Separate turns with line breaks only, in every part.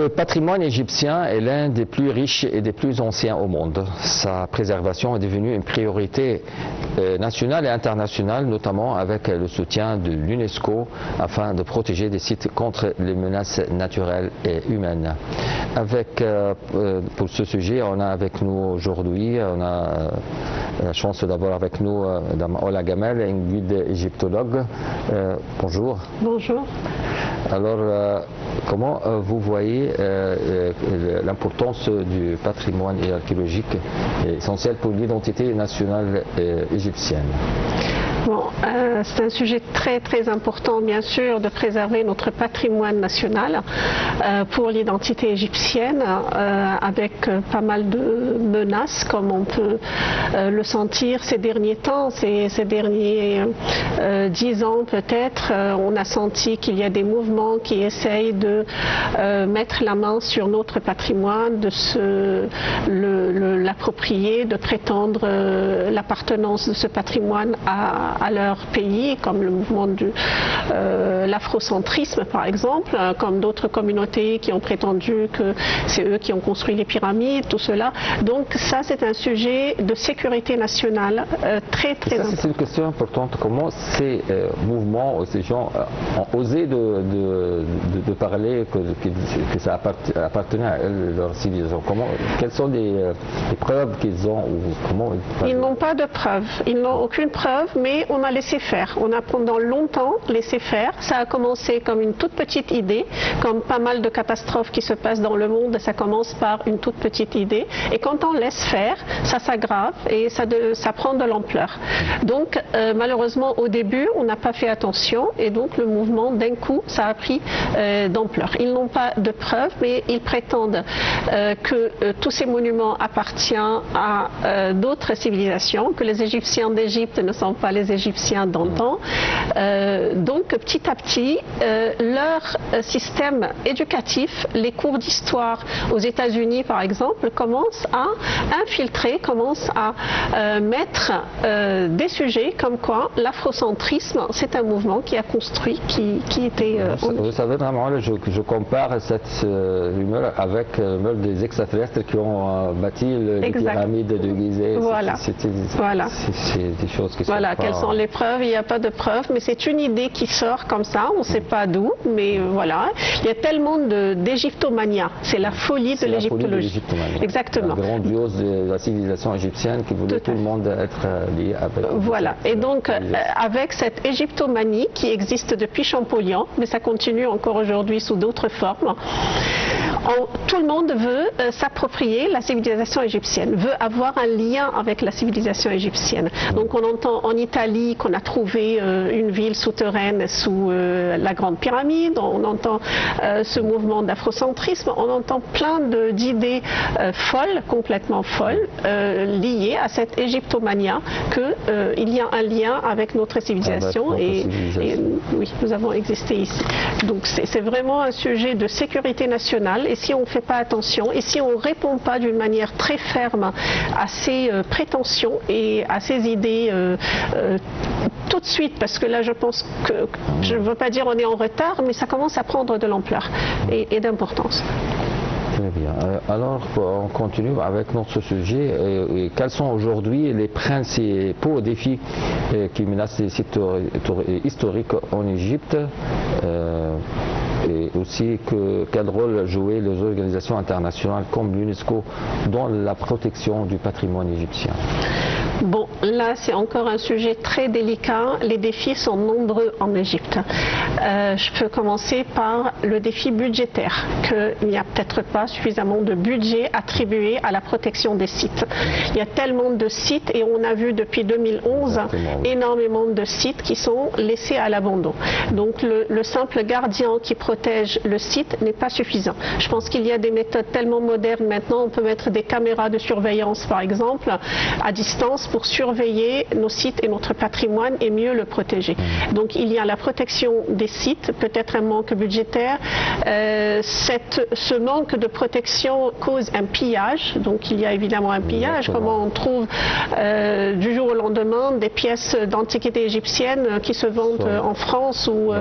Le patrimoine égyptien est l'un des plus riches et des plus anciens au monde. Sa préservation est devenue une priorité nationale et internationale, notamment avec le soutien de l'UNESCO afin de protéger des sites contre les menaces naturelles et humaines. Pour ce sujet, on a avec nous aujourd'hui, on a la chance d'avoir avec nous Mme Ola Gamel, une guide égyptologue. Bonjour.
Bonjour.
Alors, comment vous voyez l'importance du patrimoine archéologique essentiel pour l'identité nationale égyptienne?
Bon, c'est un sujet très important, bien sûr, de préserver notre patrimoine national pour l'identité égyptienne, avec pas mal de menaces, comme on peut le sentir ces derniers temps, ces derniers 10 ans peut-être. On a senti qu'il y a des mouvements qui essayent de mettre la main sur notre patrimoine, de l'approprier, de prétendre l'appartenance de ce patrimoine à leur pays, comme le mouvement de l'afrocentrisme par exemple, comme d'autres communautés qui ont prétendu que c'est eux qui ont construit les pyramides, tout cela. Donc ça, c'est un sujet de sécurité nationale très important.
C'est une question importante. Comment ces mouvements, ces gens ont osé de parler que ça appartenait à leur civilisation? Quelles sont les preuves qu'ils ont?
Ils n'ont pas de preuves. Ils n'ont aucune preuve, mais on a laissé faire. On a pendant longtemps laissé faire. Ça a commencé comme une toute petite idée, comme pas mal de catastrophes qui se passent dans le monde, ça commence par une toute petite idée. Et quand on laisse faire, ça s'aggrave et ça prend de l'ampleur. Donc malheureusement au début, on n'a pas fait attention et donc le mouvement d'un coup, ça a pris d'ampleur. Ils n'ont pas de preuves, mais ils prétendent que tous ces monuments appartiennent à d'autres civilisations, que les Égyptiens d'Égypte ne sont pas les Égyptiens d'antan. Donc petit à petit, leur système éducatif, les cours d'histoire aux États-Unis par exemple, commencent à infiltrer, commencent à mettre des sujets comme quoi l'afrocentrisme, c'est un mouvement qui a construit, qui était...
Vous savez, vraiment, je compare cette rumeur avec des extraterrestres qui ont bâti les pyramides de Gizeh.
Voilà.
C'est des choses qui sont
quelles sont les preuves? Il n'y a pas de preuves, mais c'est une idée qui sort comme ça, on ne sait pas d'où, mais voilà. Il y a tellement d'égyptomania, c'est la folie de l'égyptologie. Exactement.
La grandiose de la civilisation égyptienne qui voulait tout le monde être lié avec.
Voilà, et donc avec cette égyptomanie qui existe depuis Champollion, mais ça continue encore aujourd'hui sous d'autres formes, tout le monde veut s'approprier la civilisation égyptienne, veut avoir un lien avec la civilisation égyptienne. Donc on entend en Italie qu'on a trouvé une ville souterraine sous la Grande Pyramide, on entend ce mouvement d'afrocentrisme, on entend plein d'idées folles, complètement folles, liées à cette égyptomania, qu'il y a un lien avec notre civilisation et oui, nous avons existé ici. Donc c'est vraiment un sujet de sécurité nationale et si on ne fait pas attention et si on ne répond pas d'une manière très ferme à ces prétentions et à ces idées tout de suite, parce que là je pense que, je ne veux pas dire on est en retard, mais ça commence à prendre de l'ampleur et d'importance.
Très bien. Alors, on continue avec notre sujet. Quels sont aujourd'hui les principaux défis qui menacent les sites historiques en Égypte et aussi quel rôle jouaient les organisations internationales comme l'UNESCO dans la protection du patrimoine égyptien?
Bon, là c'est encore un sujet très délicat. Les défis sont nombreux en Égypte. Je peux commencer par le défi budgétaire, qu'il n'y a peut-être pas suffisamment de budget attribué à la protection des sites. Il y a tellement de sites et on a vu depuis 2011 énormément de sites qui sont laissés à l'abandon. Donc le simple gardien qui protège le site n'est pas suffisant. Je pense qu'il y a des méthodes tellement modernes maintenant, on peut mettre des caméras de surveillance par exemple à distance pour surveiller surveiller nos sites et notre patrimoine et mieux le protéger. Donc il y a la protection des sites, peut-être un manque budgétaire. Ce manque de protection cause un pillage, donc il y a évidemment un pillage. Comment on trouve du jour au lendemain des pièces d'antiquités égyptiennes qui se vendent en France ou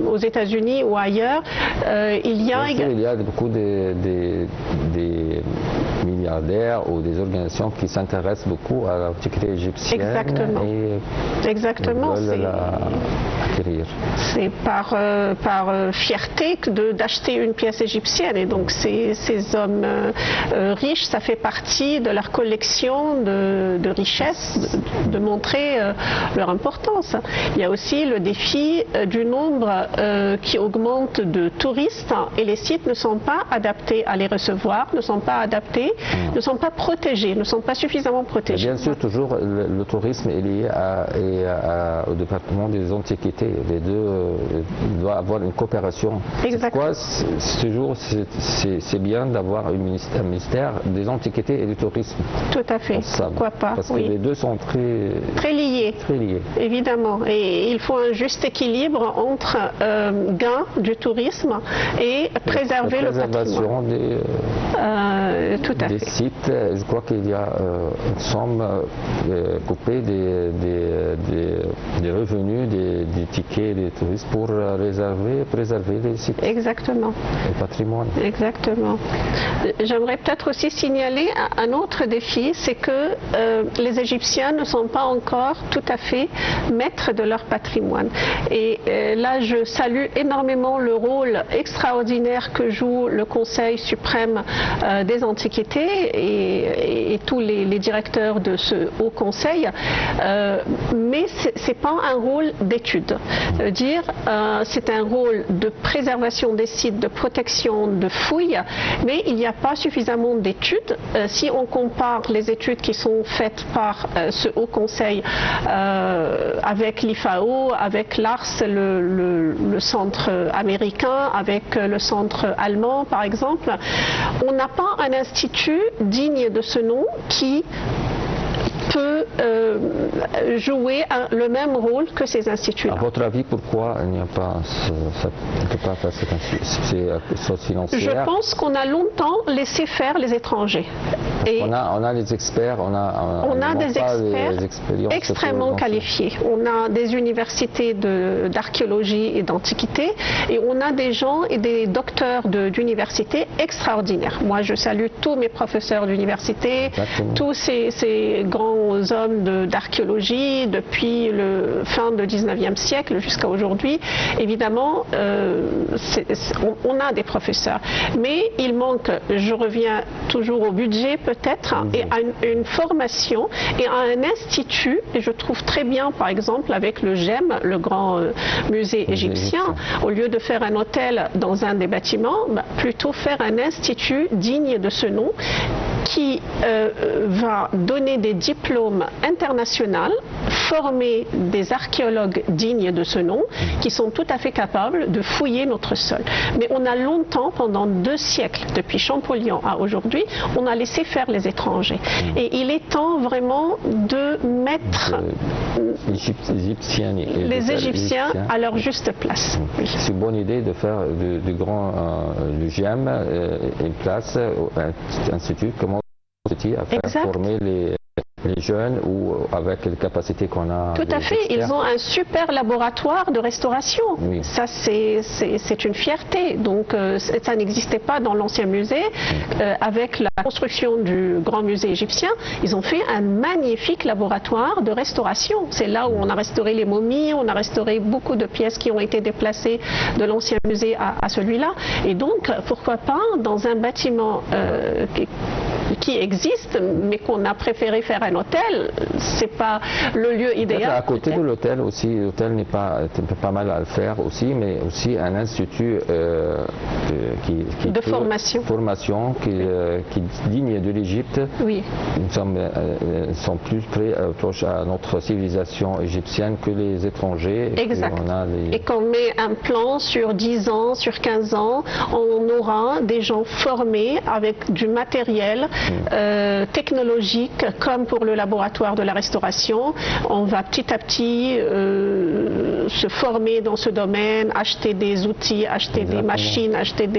aux États-Unis ou ailleurs. Il y a
beaucoup des milliardaires ou des organisations qui s'intéressent beaucoup à l'antiquité égyptienne.
Exactement.
Exactement.
C'est par fierté d'acheter une pièce égyptienne, et donc ces hommes riches, ça fait partie de leur collection de richesses, de montrer leur importance. Il y a aussi le défi du nombre qui augmente de touristes, et les sites ne sont pas adaptés à les recevoir, ne sont pas adaptés, ne sont pas protégés, ne sont pas suffisamment protégés.
Bien sûr, toujours le tourisme est lié au département des antiquités. Les deux doivent avoir une coopération.
Exactement.
C'est bien d'avoir un ministère des antiquités et du tourisme.
Tout à fait. Pourquoi pas?
Parce que les deux sont très liés.
Évidemment. Et il faut un juste équilibre entre gain du tourisme et préserver le patrimoine.
Des sites. Je crois qu'il y a une somme coupée des revenus des tickets des touristes pour préserver les sites.
Exactement.
Le patrimoine.
Exactement. J'aimerais peut-être aussi signaler un autre défi, c'est que les Égyptiens ne sont pas encore tout à fait maîtres de leur patrimoine. Et là, je salue énormément le rôle extraordinaire que joue le Conseil suprême des Antiquités et tous les directeurs de ce haut conseil, mais ce n'est pas un rôle d'étude. C'est-à-dire, c'est un rôle de préservation des sites, de protection, de fouilles, mais il n'y a pas suffisamment d'études. Si on compare les études qui sont faites par ce haut conseil avec l'IFAO, avec l'ARS, le centre américain, avec le centre allemand par exemple, on n'a pas un institut digne de ce nom qui peut jouer le même rôle que ces instituts-là.
À votre avis, pourquoi il n'y a pas cet institut financière?
Je pense qu'on a longtemps laissé faire les étrangers.
Et on a des experts, on a
des experts extrêmement qualifiés. On a des universités d'archéologie et d'antiquité, et on a des gens et des docteurs d'université extraordinaires. Moi, je salue tous mes professeurs d'université, tous ces grands hommes d'archéologie depuis le fin du 19e siècle jusqu'à aujourd'hui. Évidemment, on a des professeurs, mais il manque, je reviens toujours au budget peut-être, et à une formation et à un institut, et je trouve très bien par exemple avec le GEM, le grand musée égyptien, au lieu de faire un hôtel dans un des bâtiments, plutôt faire un institut digne de ce nom qui va donner des diplômes internationaux, former des archéologues dignes de ce nom, qui sont tout à fait capables de fouiller notre sol. Mais on a longtemps, pendant 2 siècles, depuis Champollion à aujourd'hui, on a laissé faire les étrangers. Et il est temps vraiment de mettre les Égyptiens à leur juste place.
C'est une bonne idée de faire du GEM une place, un institut, comment à faire former les jeunes ou avec les capacités qu'on a.
Tout à fait, ils ont un super laboratoire de restauration.
Oui.
Ça, c'est une fierté. Donc, ça n'existait pas dans l'ancien musée. Avec la construction du grand musée égyptien, ils ont fait un magnifique laboratoire de restauration. C'est là où on a restauré les momies, on a restauré beaucoup de pièces qui ont été déplacées de l'ancien musée à celui-là. Et donc, pourquoi pas, dans un bâtiment qui existe, mais qu'on a préféré faire un hôtel, c'est pas le lieu idéal.
À côté de l'hôtel aussi, l'hôtel n'est pas mal à le faire aussi, mais aussi un institut
de formation
qui est digne de l'Égypte.
Oui.
Nous sommes plus proches à notre civilisation égyptienne que les étrangers.
Exact. Et qu'on met un plan sur 10 ans, sur 15 ans, on aura des gens formés avec du matériel technologiques, comme pour le laboratoire de la restauration. On va petit à petit se former dans ce domaine, acheter des outils, acheter des machines, acheter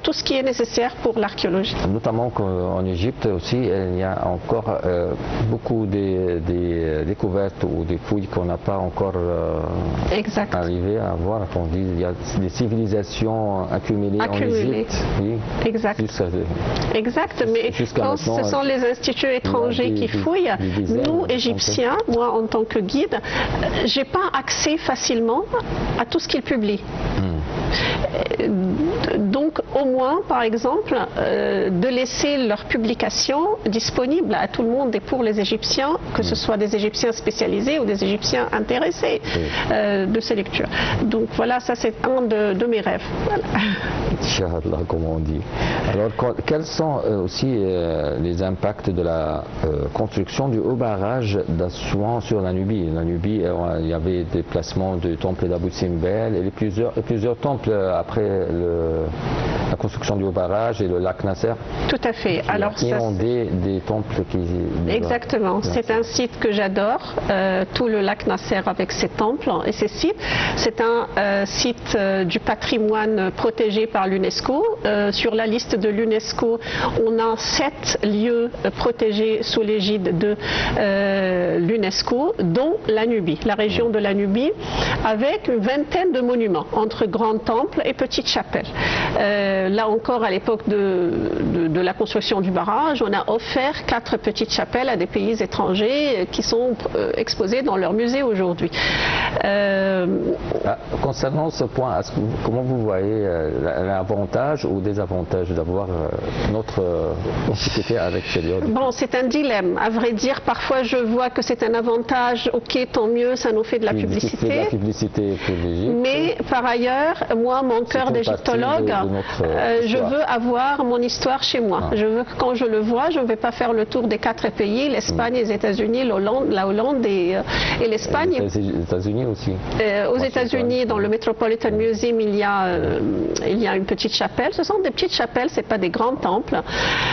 tout ce qui est nécessaire pour l'archéologie.
Notamment qu'en Égypte aussi, il y a encore beaucoup des découvertes ou des fouilles qu'on n'a pas encore arrivé à voir. On dit il y a des civilisations accumulées en Égypte. Oui.
Exact. Exact, mais quand ce sont les instituts étrangers qui fouillent, nous, Égyptiens, moi en tant que guide, j'ai pas accès facilement à tout ce qu'ils publient. Donc au moins, par exemple, de laisser leurs publications disponibles à tout le monde et pour les Égyptiens, que ce soit des Égyptiens spécialisés ou des Égyptiens intéressés de ces lectures. Donc voilà, ça c'est un de mes rêves. Voilà.
Inch'Allah, comme on dit. Alors quels sont aussi les impacts de la construction du haut barrage d'Assouan sur la Nubie? La Nubie, il y avait des placements du temple d'Abou Simbel et plusieurs temples après la construction du haut barrage et le lac Nasser.
Tout à fait. Alors
qui ont des temples qui...
Exactement. C'est un site que j'adore, tout le lac Nasser avec ses temples et ses sites. C'est un site du patrimoine protégé par l'UNESCO. Sur la liste de l'UNESCO, on a 7 lieux protégés sous l'égide de l'UNESCO, dont la Nubie, la région de la Nubie, avec une vingtaine de monuments, entre grands temples et petites chapelles. Là encore, à l'époque de la construction du barrage, on a offert 4 petites chapelles à des pays étrangers qui sont exposées dans leur musée aujourd'hui.
Concernant ce point, comment vous voyez l'avantage ou désavantage d'avoir notre antiquité avec période?
Bon, c'est un dilemme. À vrai dire, parfois je vois que c'est un avantage, ok, tant mieux, ça nous fait de la publicité.
De la publicité pour l'Égypte.
Mais par ailleurs, moi, mon cœur d'égyptologue, je veux avoir mon histoire chez moi. Je veux que quand je le vois, je ne vais pas faire le tour des 4 pays, l'Espagne, les États-Unis, la Hollande et l'Espagne.
Les États-Unis aussi.
Aux États-Unis, dans le Metropolitan Museum, il y a une petite chapelle. Ce sont des petites chapelles, c'est pas des grands temples.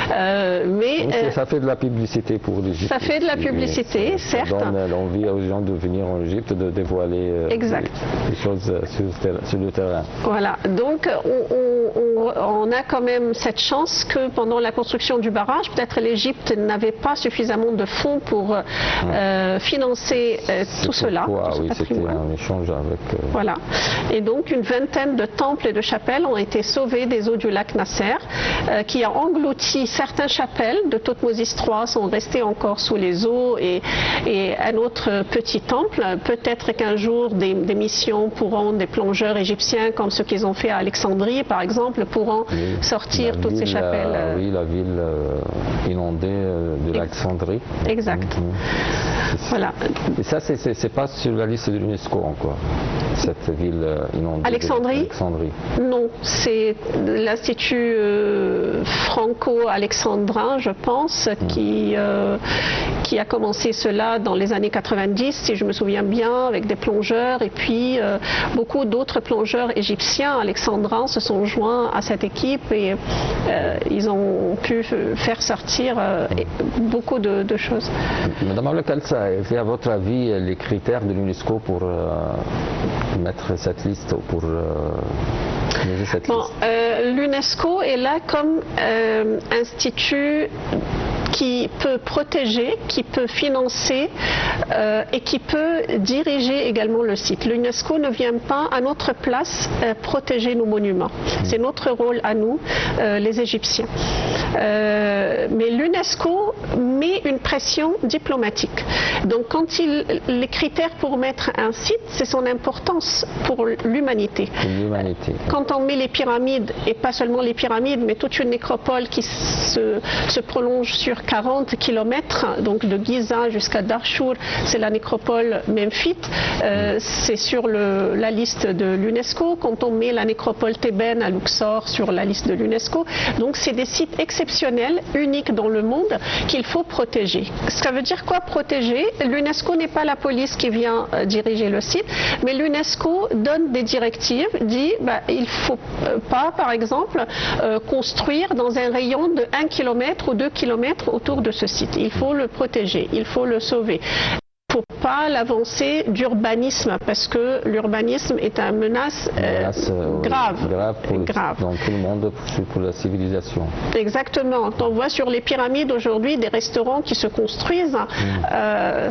Mais
ça fait de la publicité pour l'Égypte.
Ça fait de la publicité, certes.
Ça donne envie aux gens de venir en Égypte, de dévoiler des choses sur le terrain.
Voilà. Donc on a quand même cette chance que pendant la construction du barrage, peut-être l'Égypte n'avait pas suffisamment de fonds pour financer tout cela.
Oui, c'était un échange avec...
Voilà. Et donc une vingtaine de temples et de chapelles ont été sauvés des eaux du lac Nasser, qui a englouti certaines chapelles de Thothmosis III sont restées encore sous les eaux et un autre petit temple. Peut-être qu'un jour des missions pourront, des plongeurs égyptiens comme ceux qu'ils ont fait à Alexandrie par exemple, pourront sortir toutes ces chapelles.
Oui, la ville inondée de l'Alexandrie.
Exact. Voilà.
Et ça, c'est pas sur la liste de l'UNESCO encore, cette ville inondée.
Alexandrie? Non, c'est l'Institut franco-alexandrin, je pense, qui a commencé cela dans les années 90, si je me souviens bien, avec des plongeurs, et puis beaucoup d'autres plongeurs égyptiens alexandrins se sont joints à cette équipe et ils ont pu faire sortir beaucoup de choses.
Madame Al-Khalsa, c'est à votre avis les critères de l'UNESCO pour mettre cette liste, pour cette liste?
L'UNESCO est là comme institut qui peut protéger, qui peut financer et qui peut diriger également le site. L'UNESCO ne vient pas à notre place protéger nos monuments. C'est notre rôle à nous, les Égyptiens. Mais l'UNESCO met une pression diplomatique. Donc quand les critères pour mettre un site, c'est son importance pour l'humanité. Quand on met les pyramides, et pas seulement les pyramides, mais toute une nécropole qui se prolonge sur 40 km, donc de Giza jusqu'à Darchour, c'est la nécropole memphite, c'est sur la liste de l'UNESCO. Quand on met la nécropole thébaine à Luxor sur la liste de l'UNESCO, donc c'est des sites exceptionnels, uniques dans le monde, qu'il faut protéger. Ça veut dire quoi protéger? L'UNESCO n'est pas la police qui vient diriger le site, mais l'UNESCO donne des directives, dit il ne faut pas, par exemple, construire dans un rayon de 1 km ou 2 km autour de ce site. Il faut le protéger, il faut le sauver. Il ne faut pas l'avancée d'urbanisme parce que l'urbanisme est une menace grave
dans tout le monde pour la civilisation.
Exactement. On voit sur les pyramides aujourd'hui des restaurants qui se construisent.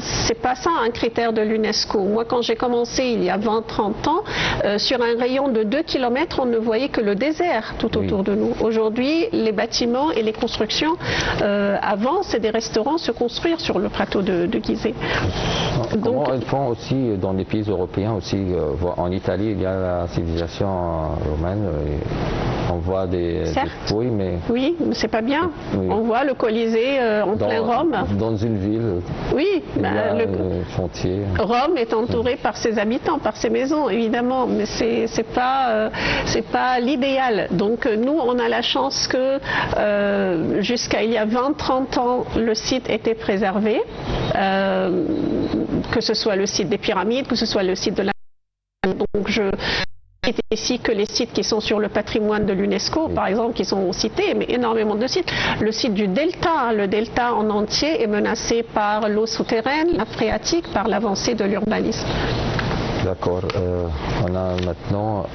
C'est pas ça un critère de l'UNESCO. Moi, quand j'ai commencé il y a 20-30 ans, sur un rayon de 2 km, on ne voyait que le désert tout autour de nous. Aujourd'hui, les bâtiments et les constructions, avant, c'est des restaurants se construire sur le plateau de Gizeh.
Comment ils font aussi dans les pays européens aussi, en Italie il y a la civilisation romaine, on voit des oui mais c'est
pas bien. Oui. On voit le Colisée en plein Rome. Dans
une ville.
Oui,
le chantier.
Rome est entourée par ses habitants, par ses maisons évidemment, mais c'est pas l'idéal. Donc nous on a la chance que jusqu'à il y a 20-30 ans le site était préservé. Que ce soit le site des pyramides, que ce soit le site de la... Donc je cite ici que les sites qui sont sur le patrimoine de l'UNESCO, par exemple, qui sont cités, mais énormément de sites. Le site du delta, le delta en entier est menacé par l'eau souterraine, la phréatique, par l'avancée de l'urbanisme.
D'accord. On a maintenant...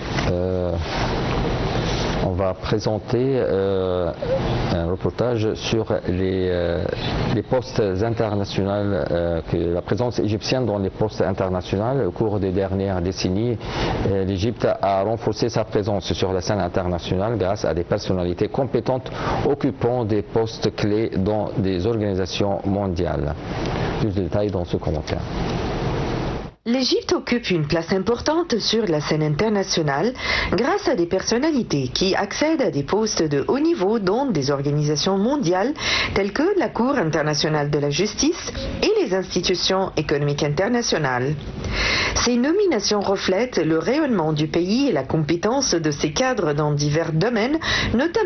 on va présenter un reportage sur les postes internationaux, la présence égyptienne dans les postes internationaux. Au cours des dernières décennies, l'Égypte a renforcé sa présence sur la scène internationale grâce à des personnalités compétentes occupant des postes clés dans des organisations mondiales. Plus de détails dans ce commentaire.
L'Égypte occupe une place importante sur la scène internationale grâce à des personnalités qui accèdent à des postes de haut niveau dans des organisations mondiales telles que la Cour internationale de la justice et les institutions économiques internationales. Ces nominations reflètent le rayonnement du pays et la compétence de ses cadres dans divers domaines, notamment